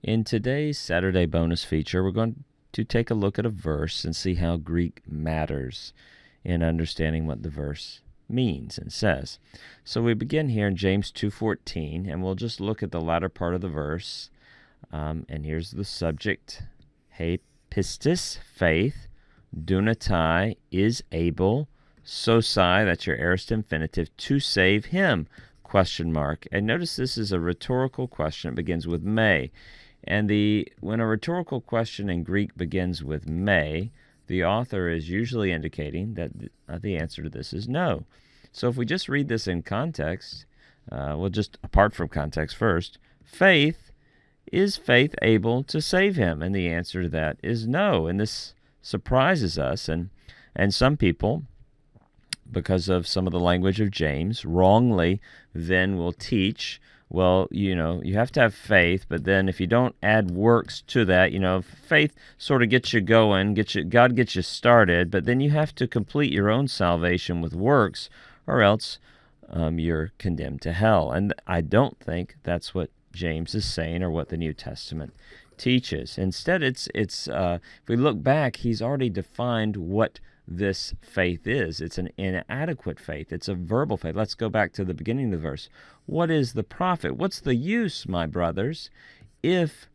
In today's Saturday bonus feature, we're going to take a look at a verse and see how Greek matters in understanding what the verse means and says. So we begin here in James 2:14, and we'll just look at the latter part of the verse. And here's the subject. Hey, pistis, faith, dunatai, is able, sosai, that's your aorist infinitive, to save him, question mark. And notice this is a rhetorical question. It begins with may. And when a rhetorical question in Greek begins with may, the author is usually indicating that the answer to this is no. So if we just read this in context, just apart from context first, is faith able to save him? And the answer to that is no. And this surprises us. And some people, because of some of the language of James, wrongly then will teach, well, you have to have faith, but then if you don't add works to that, faith sort of gets you going, God gets you started, but then you have to complete your own salvation with works, or else you're condemned to hell. And I don't think that's what James is saying or what the New Testament teaches. Instead, if we look back, he's already defined what this faith is. It's an inadequate faith. It's a verbal faith. Let's go back to the beginning of the verse. What is the profit? What's the use, my brothers, if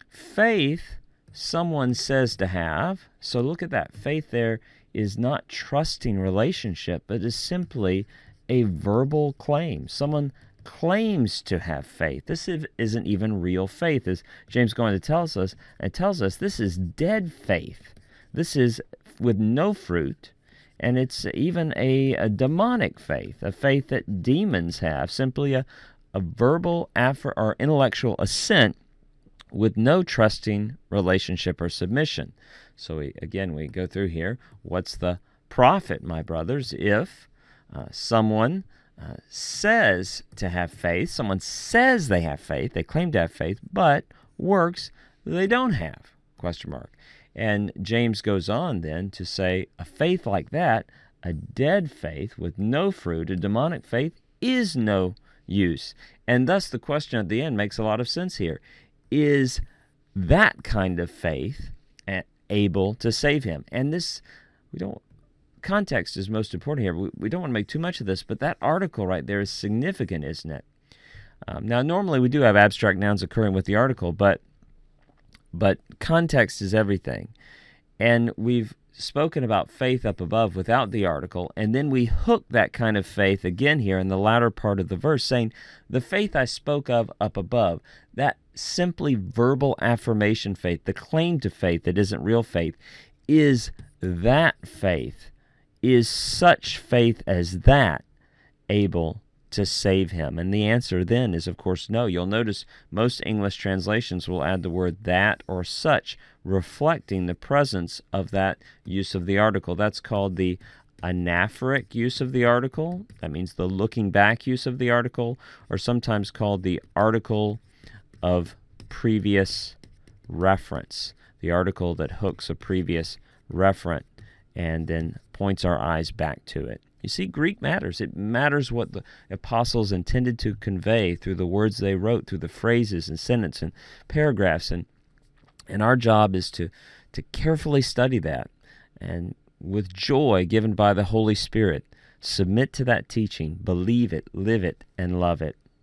faith someone says to have? So look at that. Faith there is not trusting relationship, but is simply a verbal claim. Someone claims to have faith. This isn't even real faith, as James is going to tells us this is dead faith. This is with no fruit, and it's even a demonic faith, a faith that demons have, simply a verbal or intellectual assent with no trusting relationship or submission. So we go through here. What's the profit, my brothers, if someone says to have faith, someone says they have faith, they claim to have faith, but works they don't have, question mark. And James goes on then to say a faith like that, a dead faith with no fruit, a demonic faith, is no use. And thus the question at the end makes a lot of sense here. Is that kind of faith able to save him? And context is most important here. We don't want to make too much of this, but that article right there is significant, isn't it? Now, normally we do have abstract nouns occurring with the article, but context is everything. And we've spoken about faith up above without the article, and then we hook that kind of faith again here in the latter part of the verse, saying, the faith I spoke of up above, that simply verbal affirmation faith, the claim to faith that isn't real faith, is such faith as that able to save him? And the answer then is, of course, no. You'll notice most English translations will add the word that or such, reflecting the presence of that use of the article. That's called the anaphoric use of the article. That means the looking back use of the article, or sometimes called the article of previous reference, the article that hooks a previous referent and then points our eyes back to it. You see, Greek matters. It matters what the apostles intended to convey through the words they wrote, through the phrases and sentences and paragraphs. And our job is to carefully study that and with joy given by the Holy Spirit, submit to that teaching, believe it, live it, and love it.